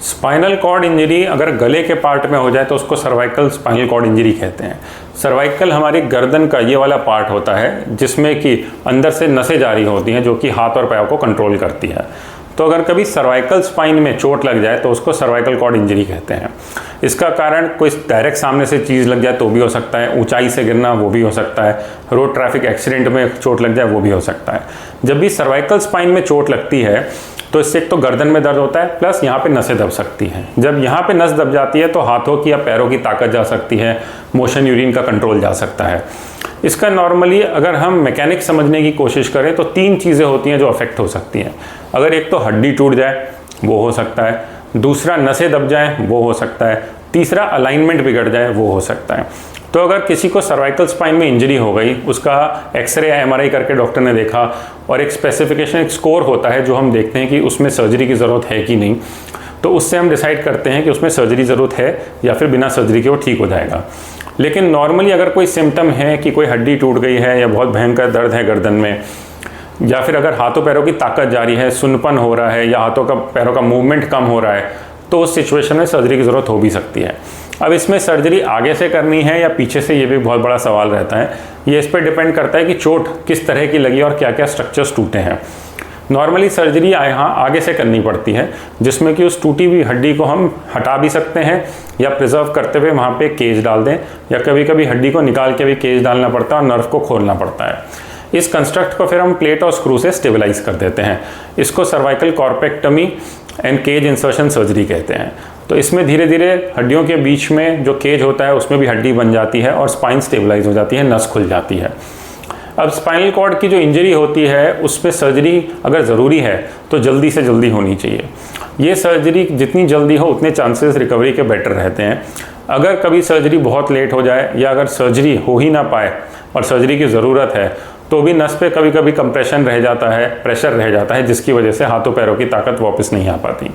Spinal cord injury अगर गले के पार्ट में हो जाए तो उसको सर्वाइकल स्पाइनल कॉर्ड इंजरी कहते हैं। सर्वाइकल हमारी गर्दन का ये वाला पार्ट होता है जिसमें कि अंदर से नसें जारी होती हैं जो कि हाथ और पैर को कंट्रोल करती है। तो अगर कभी सर्वाइकल स्पाइन में चोट लग जाए तो उसको सर्वाइकल कॉर्ड इंजरी कहते हैं। इसका कारण कोई डायरेक्ट सामने से चीज़ लग जाए तो भी हो सकता है, ऊंचाई से गिरना वो भी हो सकता है, रोड ट्रैफिक एक्सीडेंट में चोट लग जाए वो भी हो सकता है। जब भी सर्वाइकल स्पाइन में चोट लगती है तो इससे एक तो गर्दन में दर्द होता है प्लस यहाँ पे नसें दब सकती हैं। जब यहाँ पे नस दब जाती है तो हाथों की या पैरों की ताकत जा सकती है, मोशन यूरिन का कंट्रोल जा सकता है। इसका नॉर्मली अगर हम मैकेनिक समझने की कोशिश करें तो 3 चीज़ें होती हैं जो अफेक्ट हो सकती हैं। अगर एक तो हड्डी टूट जाए वो हो सकता है, दूसरा नसें दब जाए वो हो सकता है, तीसरा अलाइनमेंट बिगड़ जाए वो हो सकता है। तो अगर किसी को सर्वाइकल स्पाइन में इंजरी हो गई, उसका एक्सरे या एमआरआई करके डॉक्टर ने देखा और एक स्पेसिफिकेशन, एक स्कोर होता है जो हम देखते हैं कि उसमें सर्जरी की ज़रूरत है कि नहीं, तो उससे हम डिसाइड करते हैं कि उसमें सर्जरी ज़रूरत है या फिर बिना सर्जरी के वो ठीक हो जाएगा। लेकिन नॉर्मली अगर कोई सिम्टम है कि कोई हड्डी टूट गई है या बहुत भयंकर दर्द है गर्दन में, या फिर अगर हाथों पैरों की ताकत जा रही है, सुन्नपन हो रहा है या हाथों का पैरों का मूवमेंट कम हो रहा है, तो उस सिचुएशन में सर्जरी की ज़रूरत हो भी सकती है। अब इसमें सर्जरी आगे से करनी है या पीछे से, ये भी बहुत बड़ा सवाल रहता है। ये इस पर डिपेंड करता है कि चोट किस तरह की लगी और क्या क्या स्ट्रक्चर्स टूटे हैं। नॉर्मली सर्जरी यहाँ आगे से करनी पड़ती है जिसमें कि उस टूटी हुई हड्डी को हम हटा भी सकते हैं या प्रिजर्व करते हुए वहाँ पे केज डाल दें, या कभी कभी हड्डी को निकाल के भी केज डालना पड़ता है और नर्व को खोलना पड़ता है। इस कंस्ट्रक्ट को फिर हम प्लेट और स्क्रू से स्टेबलाइज कर देते हैं। इसको cervical corpectomy and cage insertion surgery कहते हैं। तो इसमें धीरे धीरे हड्डियों के बीच में जो केज होता है उसमें भी हड्डी बन जाती है और स्पाइन स्टेबलाइज हो जाती है, नस खुल जाती है। अब स्पाइनल कॉर्ड की जो इंजरी होती है उसमें सर्जरी अगर ज़रूरी है तो जल्दी से जल्दी होनी चाहिए। ये सर्जरी जितनी जल्दी हो उतने चांसेस रिकवरी के बेटर रहते हैं। अगर कभी सर्जरी बहुत लेट हो जाए या अगर सर्जरी हो ही ना पाए और सर्जरी की ज़रूरत है तो भी नस पे कभी कभी कंप्रेशन रह जाता है, प्रेशर रह जाता है, जिसकी वजह से हाथों पैरों की ताकत वापस नहीं आ पाती।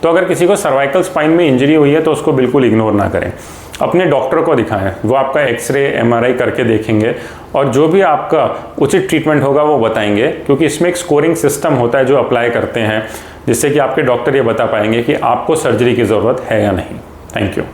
तो अगर किसी को सर्वाइकल स्पाइन में इंजरी हुई है तो उसको बिल्कुल इग्नोर ना करें, अपने डॉक्टर को दिखाएं, वो आपका एक्सरे एमआरआई करके देखेंगे और जो भी आपका उचित ट्रीटमेंट होगा वो बताएंगे, क्योंकि इसमें एक स्कोरिंग सिस्टम होता है जो अप्लाई करते हैं जिससे कि आपके डॉक्टर ये बता पाएंगे कि आपको सर्जरी की ज़रूरत है या नहीं। Thank you.